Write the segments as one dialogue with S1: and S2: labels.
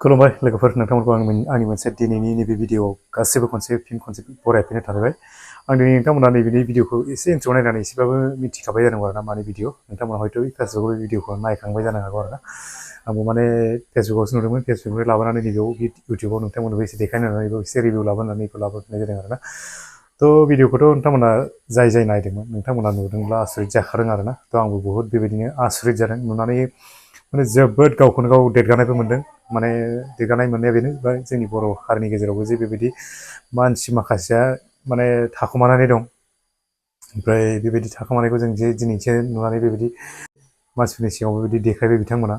S1: खुलुमबाय लोगोफोर नोंथांमोनखौ आंनि मोनसे दिनैनि नैबे भिडिअ'आव गासिबो खनसे बरायफिननो थाबाय आं दिनै नोंथांमोना नैबेनि भिडिअ'खौ एसे इन्ट्र' नायनानै एसेबाबो मिथिखाबाय जानांगौ आरोना मानि भिडिअ नोंथांमोना हयथ' फेसबुकआव बे भिडिअ'खौ नायखांबाय जानो हागौ आरोना आंबो माने फेसबुकआवसो नुदोंमोन फेसबुकनिफ्राय लाबोनानै नैबेयाव इउटिउबाव नोंथांमोननोबो एसे देखायनो होननानै एसे रिभिउ लाबोनानै लाबोफिननाय जादों आरोना थ' भिडिअ'खौथ' नोंथांमोना जाय नायदोंमोन नोंथांमोना नुदोंब्ला आसरित जाखादों आरोना थ' आंबो बुहुत बेबायदिनो आसरित जादों नुनानै माने जोबोद गावखौनो गाव देरगानायबो मोनदों माने देरगानाय मोननाया बेनो बा जोंनि बर' हारिनि गेजेरावबो जे बेबायदि मानसि माखासेया माने थाखुमानानै दं ओमफ्राय बेबायदि थाखुमानायखौ जों जे दिनैसो नुनानै बेबायदि मानसिफोरनि सिगाङाव बेबायदि देखायबाय बिथांमोना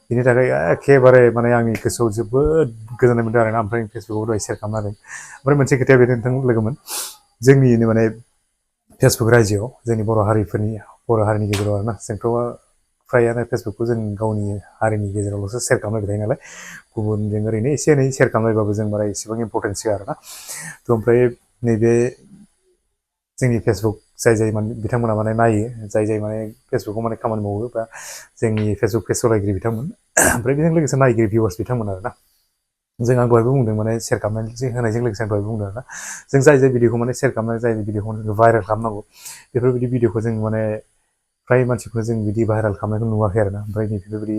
S1: बिनि थाखाय एखेबारे माने आंनि गोसोआव जोबोद गोजोननाय मोनदों आरोना ओमफ्राय फेसबुकआव दहाय सेयार खालामना होदों ओमफ्राय मोनसे खोथाया बेनो नोंथां लोगोमोन जोंनिनो माने फेसबुक रायजोआव जोंनि बर' हारिनि गेजेराव आरोना जोंथ' फ्रायानो फेसबुकखौ जों गावनि हारिनि गेजेरावल'सो सेयार खालामबाय थायो नालाय गुबुनजों ओरैनो एसे एनै सेयार खालामलायबाबो जों बारा एसेबां इम्परटेन्स होआ आरोना थ' ओमफ्राय नैबे जोंनि फेसबुक जाय माने बिथांमोना माने नायो जाय माने फेसबुकाव माने खामानि मावो बा जोंनि फेसबुक पेज सालायगिरि बिथांमोन ओमफ्राय बेजों लोगोसे नायगिरि भिउवार्स बिथांमोन आरोना जों आं दहायबो बुंदों माने सेयार खालामनानै होनायजों लोगोसे आं दहायबो बुंदों आरोना जों जाय भिडिअखौ माने सेयार खालामनानै जाय भिडिअखौ भाइरेल खालामनांगौ बेफोरबायदि भिडिअखौ जों माने फ्राय मानसिखौनो जों बिदि भाइरेल खालामनायखौ नुवाखै आरोना ओमफ्राय बेफोरबायदि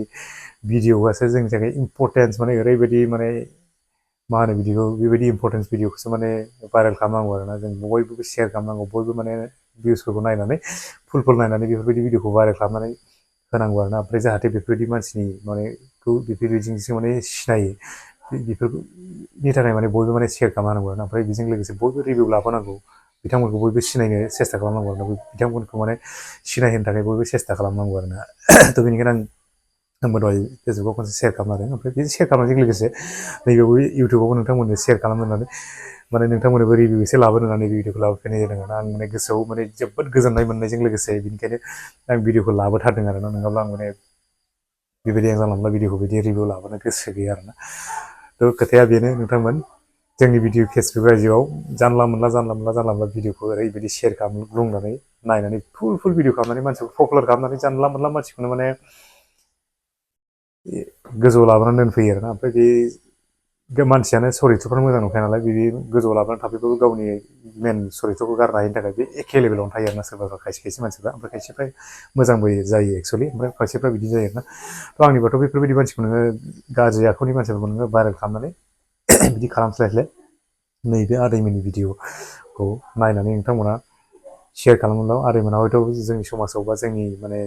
S1: भिडिअआसो जोंनि थाखाय इम्परटेन्स माने ओरैबायदि माने मा होनो बिदिखौ बेबायदि इम्परटेन्स भिडिअखौसो माने भाइरेल खालामनांगौ आरोना जों बयबो सेयार खालामनांगौ बयबो माने भिउसफोरखौ नायनानै फुल नायनानै बेफोरबायदि भिडिअखौ भाइरेल खालामनानै होनांगौ आरोना ओमफ्राय जाहाथे बेफोरबायदि मानसिनि मानेखौ बेफोरबायदिजोंसो माने सिनायो बेफोरनि थाखाय माने बयबो माने सेयार खालामनांगौ आरोना ओमफ्राय बेजों लोगोसे बयबो रिभिउ लाबोनांगौ बिथांमोनखौ बयबो सिनायनो सेस्था खालामनांगौ आरोना बिथांमोनखौ माने सिनायहोनो थाखाय बयबो सेस्था खालामनांगौ आरोना थ' बेनिखायनो आंबो दहाय फेसबुकाव खनसे सेयार खालामना होदों ओमफ्राय बे सेयार खालामनायजों लोगोसे नैबेयावबो इउटिउबावबो नोंथांमोननो सेयार खालामनो होननानै माने नोंथांमोननोबो रिभिउ एसे लाबोनो होननानै भिडिअखौ लाबोफिननाय जादों आरोना आं माने गोसोआव माने जोबोद गोजोननाय मोननायजों लोगोसे बेनिखायनो आं भिडिअखौ लाबोथारदों आरोना नङाब्ला आं माने बेबायदि आं जानला मोनला भिडिअखौ बिदि रिभिउ लाबोनो गोसो गैया आरोना थ' खोथाया बेनो नोंथांमोन जोंनि भिडिअ फेसबुक रायजोआव जानला मोनला भिडिअखौ ओरैबायदि सेयार खालामग्लुंनानै नायनानै फुल भिडिअ खालामनानै मानसिखौ पपुलार खालामनानै जानला मोनला मानसिखौनो माने गोजौआव लाबोनानै दोनफैयो आरोना ओमफ्राय बे मानसियानो सरिथ्रफ्रा मोजां नंखाया नालाय बे गोजौआव लाबोनानै थाफैबाबो गावनि मेन सरिथ्रखौ गारनो हायिनि थाखाय बे एखे लेभेलावनो थायो आरोना सोरबा खायसे मानसिफ्रा ओमफ्राय खायसेफ्रा मोजांबो जायो एक्सुवेलि ओमफ्राय खायसेफ्रा बिदि जायो आरोना थ' आंनिबाथ' बेफोरबायदि मानसिखौ नोङो गाज्रि आखुनि मानसिफोरखौ नोङो भाइरेल खालामनानै बिदि खालामस्लायस्लाय नैबे आदैमोननि भिडिअखौ नायनानै नोंथांमोना सेयार खालामोब्ला आदैमोना हयथ' जोंनि समाजाव बा जोंनि माने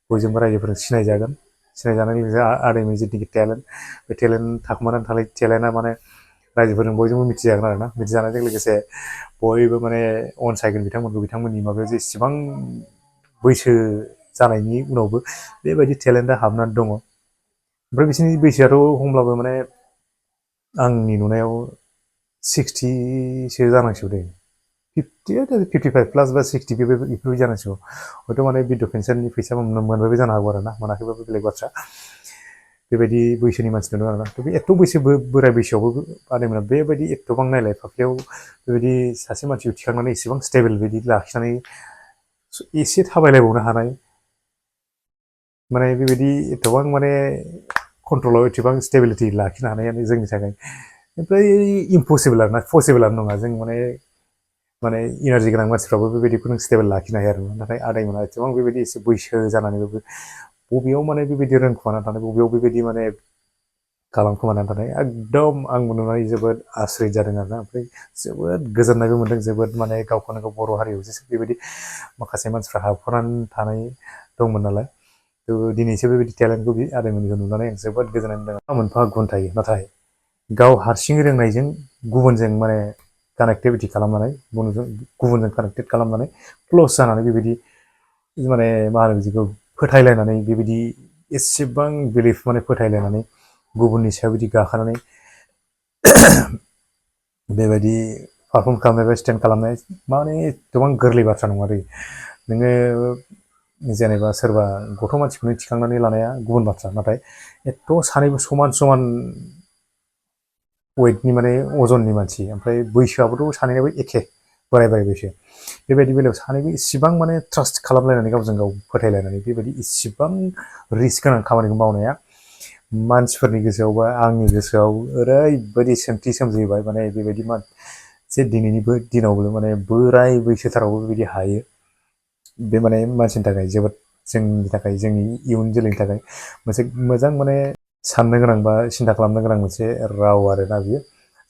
S1: बयजोंबो रायजोफोरजों सिनायजानायनि लोगोसे आदैमोननि जिथुनाखि टेलेन्ट बे टेलेन्ट थाखुमानानै थानाय टेलेन्टआ माने रायजोफोरजों बयजोंबो मिथिजागोन आरोना मिथिजानायजों लोगोसे बयबो माने अनसायगोन बिथांमोननि माबायाव जे इसेबां बैसो जानायनि उनावबो बेबायदि टेलेन्टआ हाबनानै दङ ओमफ्राय बिसोरनि बैसोआथ' हमब्लाबो माने आंनि नुनायाव 60सो जानांसिगौ दे 55 प्लास बा 60 बेफोरबायदि जानांसिगौ हयथ' माने भिडिअ पेन्सननि फैसा मोनबायबो जानो हागौ आरोना मोनाखैबाबो बेलेग बाथ्रा बेबायदि बैसोनि मानसि नुदों आरोना थ' बे एथ' बोराय बैसोआवबो आदैमोना बेबायदि एथ'बां नायलाय फाफ्लियाव बेबायदि सासे मानसिखौ थिखांनानै एसेबां स्टेबोल बिदि लाखिनानै एसे थाबायलायबावनो हानाय माने बेबायदि एथ'बां माने कन्ट्रलाव एथ'बां स्टेबिलिटि लाखिनो हानायानो जोंनि थाखाय ओमफ्राय इम्पसिबोल आरोना पसिबोलानो नङा जों माने इनारजि गोनां मानसिफ्राबो बेबायदिखौ नों स्टेबोल लाखिनो हायो आरो नाथाय आदैमोना एसेबां बेबायदि एसे बैसो जानानैबाबो बबेयाव माने बेबायदि रोंखुमानानै थानाय बबेयाव बेबायदि माने खालामखुमानानै थानाय एकदम आंबो नुनानै जोबोद आसरित जादों आरोना ओमफ्राय जोबोद गोजोननायबो मोन्दों जोबोद माने गावखौनो गाव बर' हारियावसो बेबायदि माखासे मानसिफ्रा हाबख'नानै थानाय दंमोन नालाय थ' दिनैसो बेबायदि टेलेन्टखौ बे आदैमोननिखौ नुनानै आं जोबोद गोजोननाय मोन्दों मोनफा गुन थायो नाथाय गाव हारसिङै रोंनायजों गुबुनजों माने कानेक्टिभिटि खालामनानै गुबुनजों कानेक्टेड खालामनानै क्लस जानानै बेबायदि माने मा होनो बिदिखौ फोथायलायनानै बेबायदि एसेबां बिलिफ माने फोथायलायनानै गुबुननि सायाव बिदि गाखोनानै बेबायदि पारफर्म खालामनाय बा स्टेन्ड खालामनाय माने गोबां गोरलै बाथ्रा नङा दै नोङो जेनेबा सोरबा गथ' मानसिखौनो थिखांनानै लानाया गुबुन बाथ्रा नाथाय एथ' सानैबो समान वेटनि माने अजननि मानसि ओमफ्राय बैसोआबोथ' सानैनाबो एखे बोराय बैसो बेबायदि बेलायाव सानैबो इसिबां माने ट्रास्ट खालामलायनानै गावजों गाव फोथायलायनानै बेबायदि इसिबां रिस्क गोनां खामानिखौ मावनाया मानसिफोरनि गोसोआव बा आंनि गोसोआव ओरैबायदि सोंथि सोमजिबाय माने बेबायदि जे दिनैनि दिनावबो माने बोराय बैसोथारावबो बेबायदि हायो बे माने मानसिनि थाखाय जोबोद जोंनि थाखाय जोंनि इयुन जोलैनि थाखाय मोनसे मोजां माने साननो गोनां बा सिन्था खालामनो गोनां मोनसे राव आरोना बियो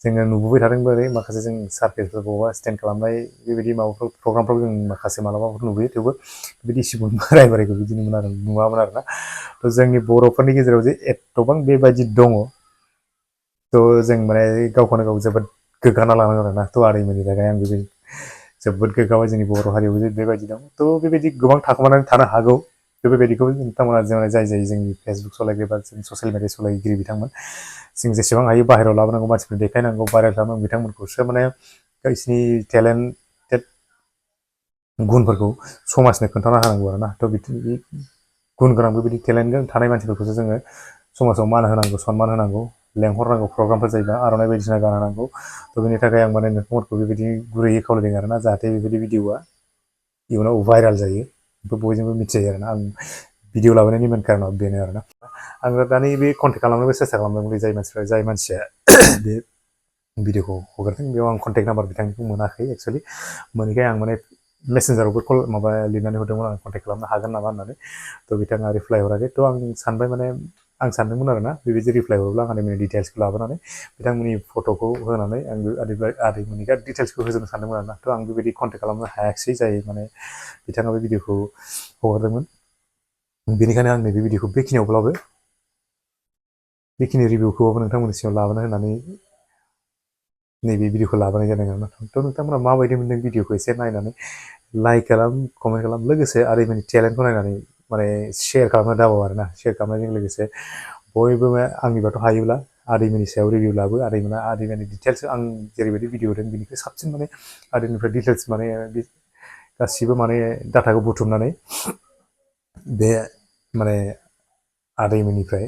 S1: जोङो नुबोबाय थादों बोरै माखासे जों सार्केलफोर बबावबा स्टेन्ड खालामनाय बेबायदि माबाफोर प्रग्रामफ्राव जों माखासे मालाबाफोर नुबोयो थेवबो बिदि इसिबां बोराय बोरायखौ बिदि नुवामोन आरोना थ' जोंनि बर'फोरनि गेजेराव जे एथबां बेबायदि दङ थ' जों माने गावखौनो गाव जोबोद गोग्गाना लानांगौ आरोना थ' आदैमोननि थाखाय आं बेबायदि जोबोद गोग्गाबाय जोंनि बर' हारियावबो बेबायदि दं थ' बेबायदि गोबां थाखोमानानै थानो हागौ थ' बेबायदिखौ नोंथांमोना जों जाय जोंनि फेसबुक सालायगिरि बा जों ससियेल मिडिया सालायगिरि बिथांमोन जों जेसेबां हायो बाहेरायाव लाबोनांगौ मानसिफोरनो देखायनांगौ भाइरेल खालामनांगौ बिथांमोनखौसो माने गावसिनि टेलेन्टेड गुनफोरखौ समाजनो खोन्थाना होनांगौ आरोना थ' बिदि गुन गोनां बेबायदि टेलेन्ट थानाय मानसिफोरखौसो जोङो समाजाव मान होनांगौ सनमान होनांगौ लेंहरनांगौ प्रग्रामफोर जायोबा आर'नाइ बायदिसिना गानहोनांगौ थ' बेनि थाखाय आं माने नोंथांमोनखौ बेबायदि गुरैयै खावलायदों आरोना जाहाथे बेबायदि भिडिअआ इयुनाव भाइरेल जायो बयजोंबो मिथिजायो आरोना आं भिडिअ लाबोनायनि मेन कारना बेनो आरोना आङो दानि बे कन्टेक्ट खालामनोबो सेस्था खालामदोंमोन जाय मानसिया बे भिडिअखौ हगारदों बेयाव आं कन्टेक्ट नाम्बार बिथांनिखौ मोनाखै एक्सुवेलि मोनैखाय आं माने मेसेन्जारावबो कल माबा लिरनानै हरदोंमोन आं कन्टेक्ट खालामनो हागोन नामा होननानै थ' बिथाङा रिप्लाय हराखै थ' आं सानबाय माने आं सानदोंमोन आरोना बेबायदि रिप्लाय हरोब्ला आं आदैमोननि डिटेल्सखौ लाबोनानै बिथांमोननि फट'खौ होनानै आं आदैमोननि डिटेल्सखौ होजोबनो सानदोंमोन आरोना थ' आं बेबायदि कन्टेक्ट खालामनो हायाखिसै जाय माने बिथाङा बे भिडिअखौ हगारदोंमोन बेनिखायनो आं नैबे भिडिअखौ बेखिनियावब्लाबो बेखिनि रिभिउखौबाबो नोंथांमोननि सिगाङाव लाबोनो होननानै नैबे भिडिअखौ लाबोनाय जादों आरोना थ' नोंथांमोना माबायदि मोनदों भिडिअखौ एसे नायनानै लाइक खालाम कमेन्ट खालाम लोगोसे आदैमोननि टेलेन्टखौ नायनानै माने शेयार खालामनो दाबाव आरोना शेयार खालामनायजों लोगोसे बयबो आंनिबाथ' हायोब्ला आदैमोननि सायाव रिभिउ लाबो आदैमोननि डिटेल्स आं जेरैबायदि भिडिअ होदों बेनिफ्राय साबसिन माने आदैनिफ्राय डिटेल्स माने गासिबो माने डाटाखौ बुथुमनानै बे माने आदैमोननिफ्राय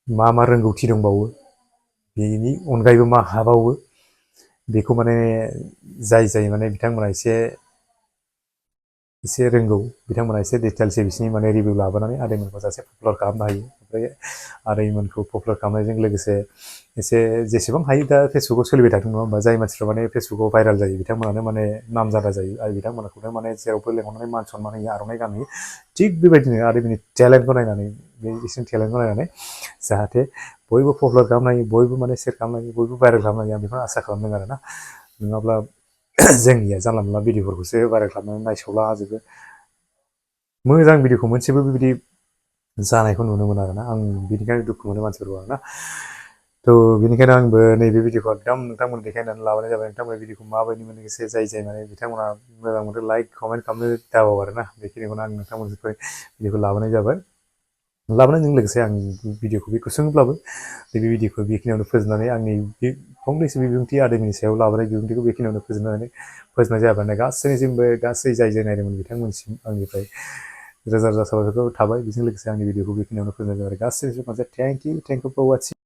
S1: मा मा रोंगौथि दंबावो बेनि अनगायैबो मा हाबावो बेखौ माने जाय माने बिथांमोना एसे रोंगौ बिथांमोना एसे डिटेल्सै बिसिनि माने रिभिउ लाबोनानै आदैमोनखौ सासे पपुलार खालामनो हायो ओमफ्राय आदैमोनखौ पपुलार खालामनायजों लोगोसे एसे जेसेबां हायो दा फेसबुकाव सोलिबाय थादों नङा होमबा जाय मानसिफ्रा माने फेसबुकाव भाइरेल जायो बिथांमोनानो माने नामजादा जायो आरो बिथांमोनखौनो माने जेरावबो लेंहरनानै मान सनमान होयो आर'नाइ गानहोयो थिग बेबायदिनो आदैमोननि टेलेन्टखौ नायनानै बिसिनि टेलेन्टखौ नायनानै जाहाथे बयबो पपुलार खालामनो हायो बयबो माने शेयार खालामनो हायो बयबो भाइरेल खालामनो हायो आं बेखौनो आसा खालामदों आरोना नङाब्ला जोंनिया जानला मोनला भिडिअफोरखौसो भाइरेल खालामनानै नायसौला जोबो मोजां भिडिअखौ मोनसेबो बेबायदि जानायखौ नुनो मोनो आरोना आं बिनिखायनो दुखु मोनो मानसिफोरखौ आरोना थ' बेनिखायनो आंबो नैबे भिडिअखौ एकदम नोंथांमोन देखायनानै लाबोनाय जाबाय नोंथांमोन भिडिअखौ माबायदि मोनो एसे जाय माने बिथांमोना मोजां मोनो लाइक कमेन्ट खालामनो दाबाव आरोना बेखिनिखौनो आं नोंथांमोननिफ्राय भिडिअखौ लाबोनाय जाबाय लाबोनायजों लोगोसे आं भिडिअखौ बे गुसुंब्लाबो नैबे भिडिअखौ बेखिनियावनो फोजोबनानै आंनि बे फंनैसो बिबुंथि आदैमोननि सायाव लाबोनाय बिबुंथिखौ बेखिनियावनो फोजोबनाय जाबाय गासैनिसिमबो गासै जाय नायदोंमोन बिथांमोनसिम आंनिफ्राय रोजा रोजा साबायखर थाबाय बेजों लोगोसे आंनि भिडिअखौ बेखिनियावनो फोजोबनाय जाबाय गासैनिसिम मोनसे थेंक इउ फर वाचिं